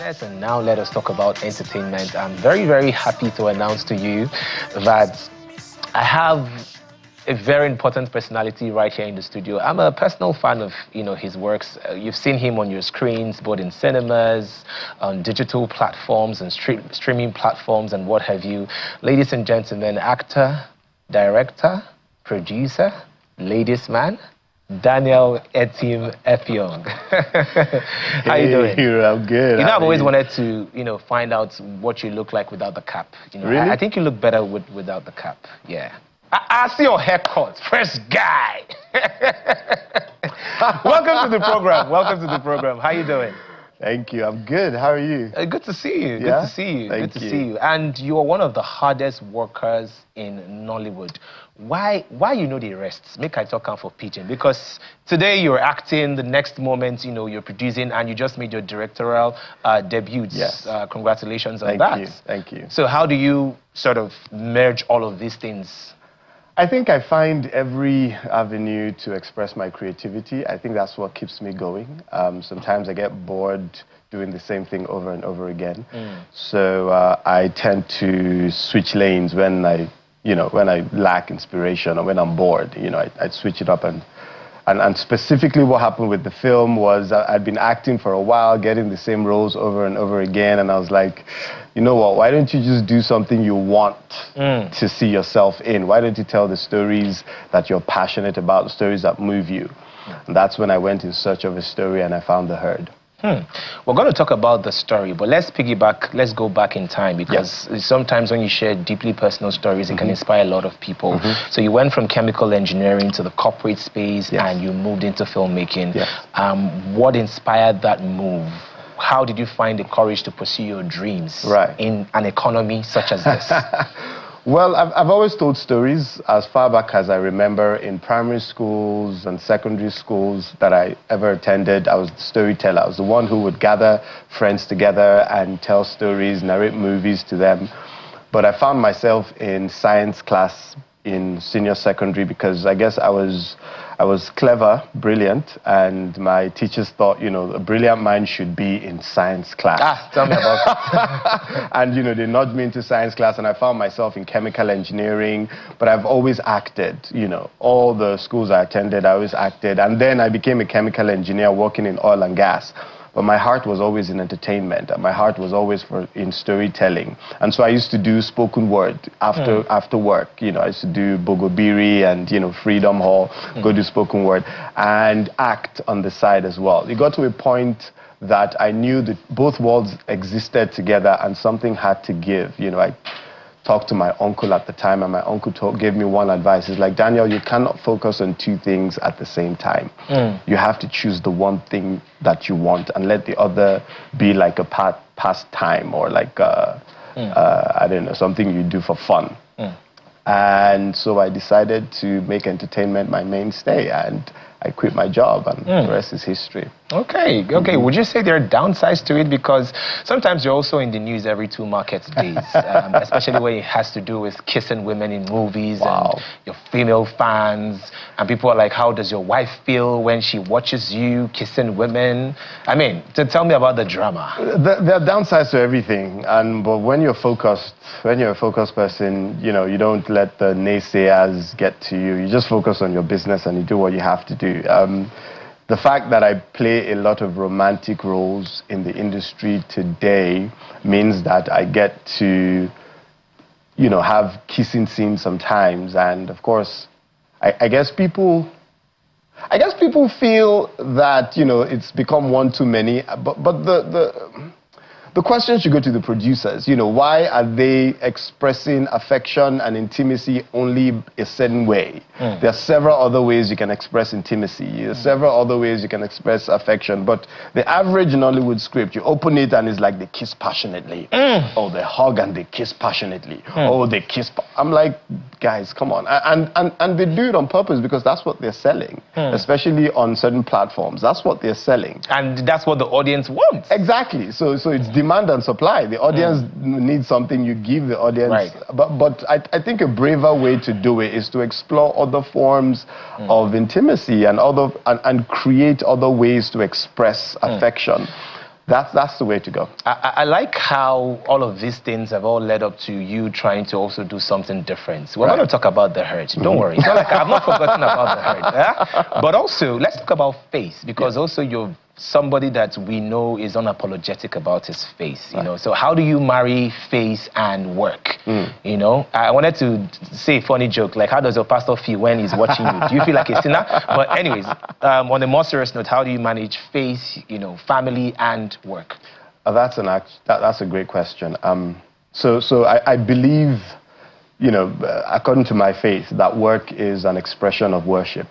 business, and now let us talk about entertainment. I'm very, very happy to announce to you that I have a very important personality right here in the studio. I'm a personal fan of, his works. You've seen him on your screens, both in cinemas, on digital platforms and streaming platforms and what have you. Ladies and gentlemen, actor, director, producer, ladies man, Daniel Etim-Effiong. How you doing? I'm good. I've always wanted to, find out what you look like without the cap. Really? I think you look better without the cap. Yeah. I see your haircut. Fresh guy. Welcome to the program. Welcome to the program. How you doing? Thank you. I'm good. How are you? Good to see you. Yeah? Good to see you. Thank Good to see you. And you are one of the hardest workers in Nollywood. Why the rest? Make I talk out for Pigeon. Because today you're acting, the next moment, you're producing, and you just made your directorial debut. Yes. Congratulations on that. Thank you. Thank you. So how do you sort of merge all of these things? I think I find every avenue to express my creativity. I think that's what keeps me going. Sometimes I get bored doing the same thing over and over again. So I tend to switch lanes when I lack inspiration or when I'm bored. I'd switch it up and specifically what happened with the film was I'd been acting for a while, getting the same roles over and over again, and I was like, you know what, why don't you just do something you want to see yourself in? Why don't you tell the stories that you're passionate about, the stories that move you? And that's when I went in search of a story and I found The Herd. We're going to talk about the story, but let's go back in time, because sometimes when you share deeply personal stories, it can inspire a lot of people. So you went from chemical engineering to the corporate space and you moved into filmmaking. What inspired that move? How did you find the courage to pursue your dreams in an economy such as this? Well, I've always told stories as far back as I remember. In primary schools and secondary schools that I ever attended, I was the storyteller. I was the one who would gather friends together and tell stories, narrate movies to them. But I found myself in science class in senior secondary because I guess I was clever, brilliant, and my teachers thought, a brilliant mind should be in science class. Tell me about it. And, they nudged me into science class, and I found myself in chemical engineering, but I've always acted, all the schools I attended, I always acted, and then I became a chemical engineer working in oil and gas. But my heart was always in entertainment, and my heart was always in storytelling. And so I used to do spoken word after work. I used to do Bogobiri and, Freedom Hall, go do spoken word, and act on the side as well. It got to a point that I knew that both worlds existed together and something had to give. I talked to my uncle at the time, and my uncle gave me one advice. He's like, Daniel, you cannot focus on two things at the same time. You have to choose the one thing that you want and let the other be like a pastime or like, I don't know, something you do for fun. And so I decided to make entertainment my mainstay, and I quit my job, and the rest is history. Okay. Would you say there are downsides to it? Because sometimes you're also in the news every 2 market days, especially when it has to do with kissing women in movies and your female fans. And people are like, how does your wife feel when she watches you kissing women? I mean, tell me about the drama. There are downsides to everything, but when you're a focused person, you don't let the naysayers get to you. You just focus on your business and you do what you have to do. The fact that I play a lot of romantic roles in the industry today means that I get to, have kissing scenes sometimes. And of course, I guess people feel that, it's become one too many. But the question should go to the producers. Why are they expressing affection and intimacy only a certain way? There are several other ways you can express intimacy. There are several other ways you can express affection. But the average Nollywood script, you open it and it's like they kiss passionately. Oh, they hug and they kiss passionately. Oh, they kiss. I'm like, guys, come on. And they do it on purpose because that's what they're selling, especially on certain platforms. That's what they're selling. And that's what the audience wants. Exactly. So it's demand and supply. The audience needs something, you give the audience. Right. But I think a braver way to do it is to explore other forms of intimacy and create other ways to express affection. that's the way to go. I like how all of these things have all led up to you trying to also do something different. We're going to talk about the herd. Don't worry. It's not like I've not forgotten about the herd. Yeah? But also, let's talk about faith, because also you're somebody that we know is unapologetic about his faith, you know. So how do you marry faith and work? You know, I wanted to say a funny joke, like how does your pastor feel when he's watching you? Do you feel like a sinner? But anyways, on a more serious note, how do you manage faith, you know, family and work? That's a great question. So I believe, you know, according to my faith, that work is an expression of worship.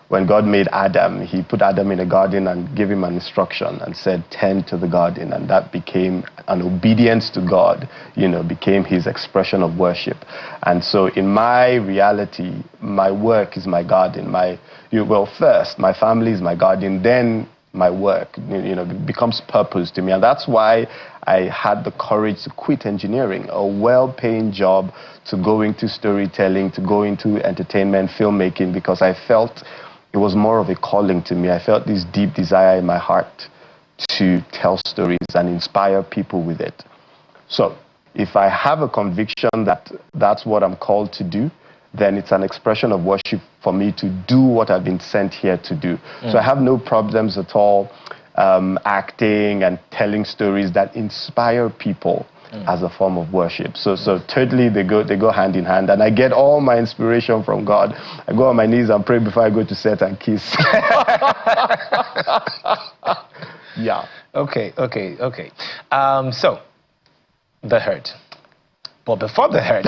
When God made Adam, he put Adam in a garden and gave him an instruction and said, tend to the garden. And that became an obedience to God, you know, became his expression of worship. And so in my reality, my work is my garden. Well, first, my family is my garden, then my work, you know, becomes purpose to me. And that's why I had the courage to quit engineering, a well-paying job, to go into storytelling, to go into entertainment, filmmaking, because I felt it was more of a calling to me. I felt this deep desire in my heart to tell stories and inspire people with it. So if I have a conviction that that's what I'm called to do, then it's an expression of worship for me to do what I've been sent here to do. So I have no problems at all acting and telling stories that inspire people as a form of worship. So totally they go hand in hand, and I get all my inspiration from God. I go on my knees and pray before I go to set and kiss. Yeah. Okay. So the herd. But before the herd,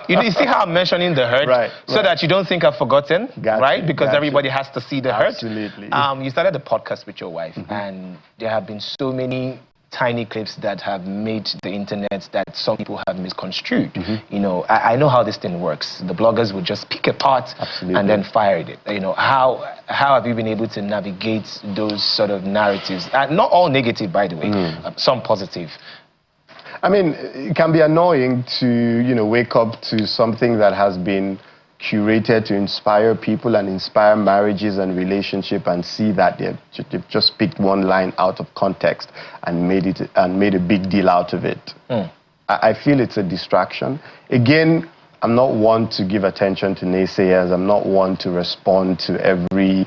you see how I'm mentioning the herd, so that you don't think I've forgotten, right? Because everybody has to see the herd. Absolutely. You started the podcast with your wife, and there have been so many tiny clips that have made the internet that some people have misconstrued. You know, I know how this thing works. The bloggers would just pick a part and then fire it. You know, how have you been able to navigate those sort of narratives? Not all negative, by the way, some positive. I mean, it can be annoying to, you know, wake up to something that has been curated to inspire people and inspire marriages and relationship, and see that they've just picked one line out of context and made a big deal out of it. I feel it's a distraction. Again, I'm not one to give attention to naysayers. I'm not one to respond to every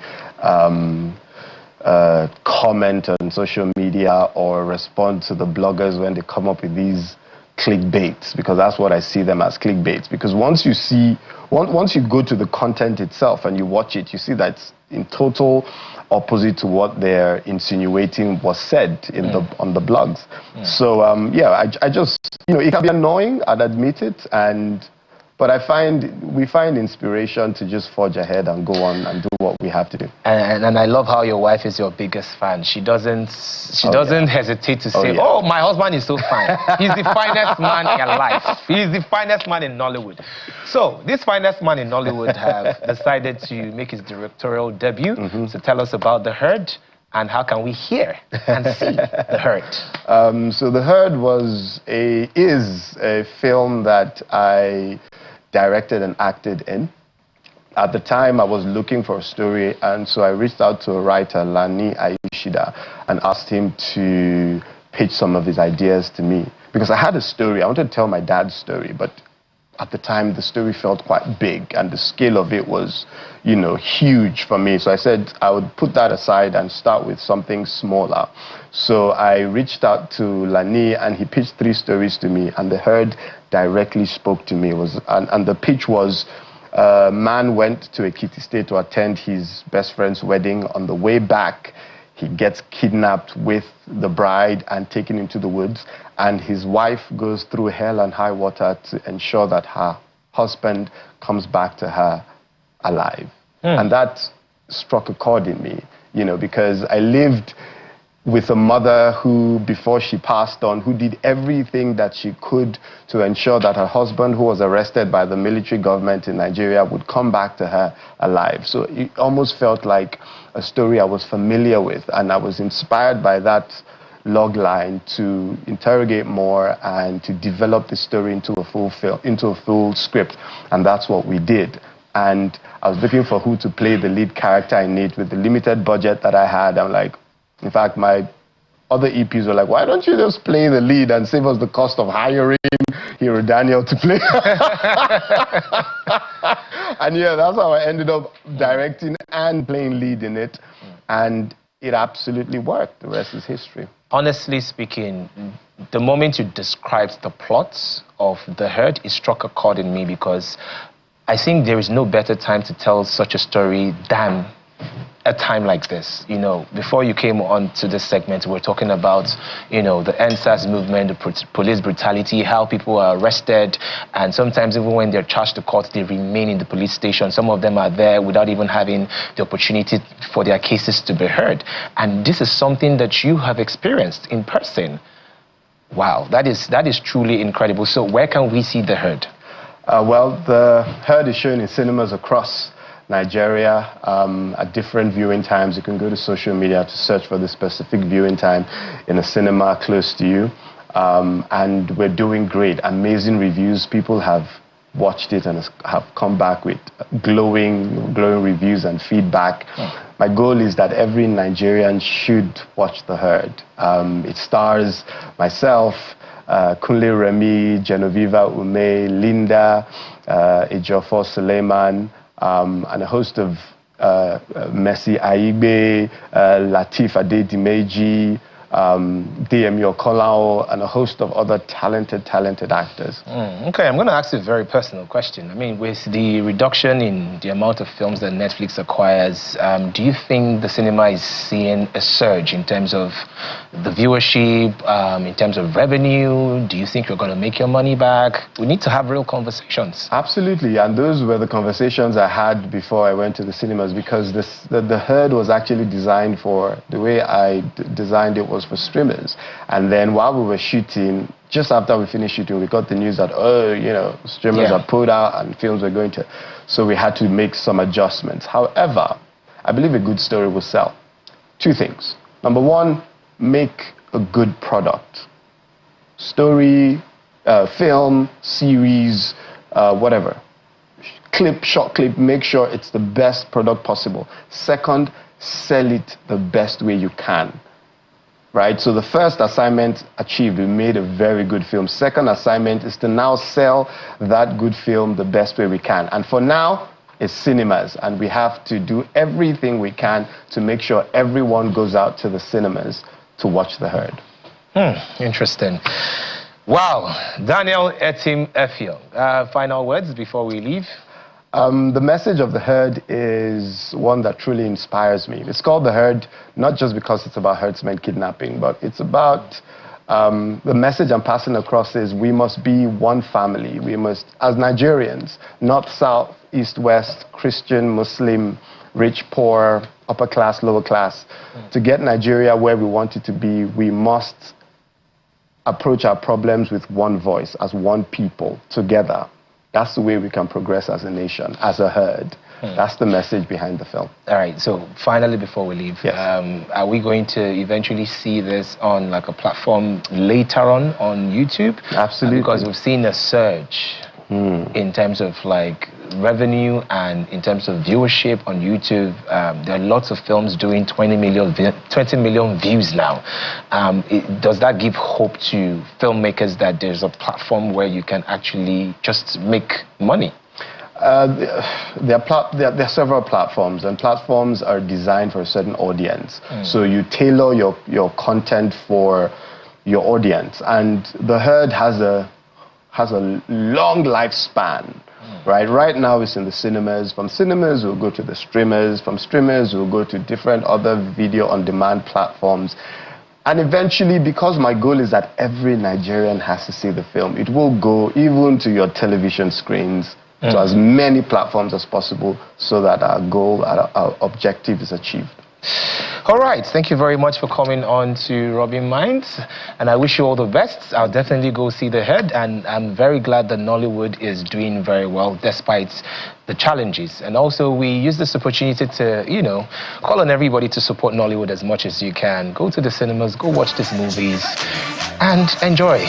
comment on social media or respond to the bloggers when they come up with these clickbaits, because that's what I see them as, clickbaits. Because once you go to the content itself and you watch it, you see that it's in total opposite to what they're insinuating was said in on the blogs. So yeah, I just, you know, it can be annoying, I'd admit it, but we find inspiration to just forge ahead and go on and do what we have to do. And I love how your wife is your biggest fan. She doesn't hesitate to say, oh, my husband is so fine. He's the finest man in life. He's the finest man in Nollywood. So this finest man in Nollywood have decided to make his directorial debut. So tell us about The Herd, and how can we hear and see The Herd? So The Herd is a film that I directed and acted in. At the time, I was looking for a story, and so I reached out to a writer, Lani Ayushida, and asked him to pitch some of his ideas to me. Because I had a story, I wanted to tell my dad's story, but at the time, the story felt quite big, and the scale of it was, you know, huge for me. So I said I would put that aside and start with something smaller. So I reached out to Lani, and he pitched 3 stories to me, and The Herd directly spoke to me. And the pitch was, a man went to Ekiti State to attend his best friend's wedding. On the way back, he gets kidnapped with the bride and taken into the woods, and his wife goes through hell and high water to ensure that her husband comes back to her alive. And that struck a chord in me, you know, because I lived with a mother who, before she passed on, who did everything that she could to ensure that her husband, who was arrested by the military government in Nigeria, would come back to her alive. So it almost felt like a story I was familiar with, and I was inspired by that log line to interrogate more and to develop the story into a full film, into a full script, and that's what we did. And I was looking for who to play the lead character in it. With the limited budget that I had, I'm like, In fact, my other EPs were like, why don't you just play the lead and save us the cost of hiring hero Daniel to play? And yeah, that's how I ended up directing and playing lead in it. And it absolutely worked. The rest is history. Honestly speaking, the moment you described the plots of The Herd, it struck a chord in me, because I think there is no better time to tell such a story than a time like this. You know, before you came on to this segment, we were talking about, you know, the NSAS movement, the police brutality, how people are arrested, and sometimes even when they're charged to court, they remain in the police station. Some of them are there without even having the opportunity for their cases to be heard. And this is something that you have experienced in person. Wow, that is truly incredible. So where can we see The Herd? Well, The Herd is shown in cinemas across Nigeria at different viewing times. You can go to social media to search for the specific viewing time in a cinema close to you. And we're doing great, amazing reviews. People have watched it and have come back with glowing reviews and feedback. My goal is that every Nigerian should watch The Herd. It stars myself, Kunle Remi, Genoveva Ume, Linda, Ejiofor Suleiman, and a host of Mercy Aigbe, Lateef Adedimeji, DME Okolao, and a host of other talented actors. Okay, I'm going to ask you a very personal question. I mean, with the reduction in the amount of films that Netflix acquires, do you think the cinema is seeing a surge in terms of the viewership, in terms of revenue? Do you think you're going to make your money back? We need to have real conversations. Absolutely, and those were the conversations I had before I went to the cinemas, because the Herd was actually designed for, the way I designed it was for streamers. And then while we were shooting, just after we finished shooting, we got the news that, oh, you know, streamers are pulled out and films were going to, so we had to make some adjustments. However, I believe a good story will sell. Two things. Number one, make a good product. Story, film, series, whatever. Clip, short clip, make sure it's the best product possible. Second, sell it the best way you can. Right, so the first assignment achieved, we made a very good film. Second assignment is to now sell that good film the best way we can. And for now, it's cinemas, and we have to do everything we can to make sure everyone goes out to the cinemas to watch The Herd. Interesting. Wow, Daniel Etim-Effiong. Final words before we leave? The message of The Herd is one that truly inspires me. It's called The Herd, not just because it's about herdsmen kidnapping, but it's about the message I'm passing across is we must be one family. We must, as Nigerians, north, south, east, west, Christian, Muslim, rich, poor, upper class, lower class. To get Nigeria where we want it to be, we must approach our problems with one voice, as one people, together. That's the way we can progress as a nation, as a herd. That's the message behind the film. All right, so finally, before we leave, yes. Are we going to eventually see this on like a platform later on YouTube? Absolutely. Because we've seen a surge in terms of like revenue and in terms of viewership on YouTube. There are lots of films doing 20 million views now. Does that give hope to filmmakers that there's a platform where you can actually just make money? There are several platforms, and platforms are designed for a certain audience. So you tailor your content for your audience, and The Herd has a long lifespan. Right now it's in the cinemas. From cinemas we'll go to the streamers. From streamers we'll go to different other video on demand platforms. And eventually, because my goal is that every Nigerian has to see the film, it will go even to your television screens, to as many platforms as possible, so that our goal, our objective is achieved. All right, thank you very much for coming on to Rubbin Minds, and I wish you all the best. I'll definitely go see The Herd, and I'm very glad that Nollywood is doing very well despite the challenges. And also, we use this opportunity to, you know, call on everybody to support Nollywood as much as you can. Go to the cinemas, go watch these movies, and enjoy.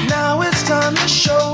Now it's time to show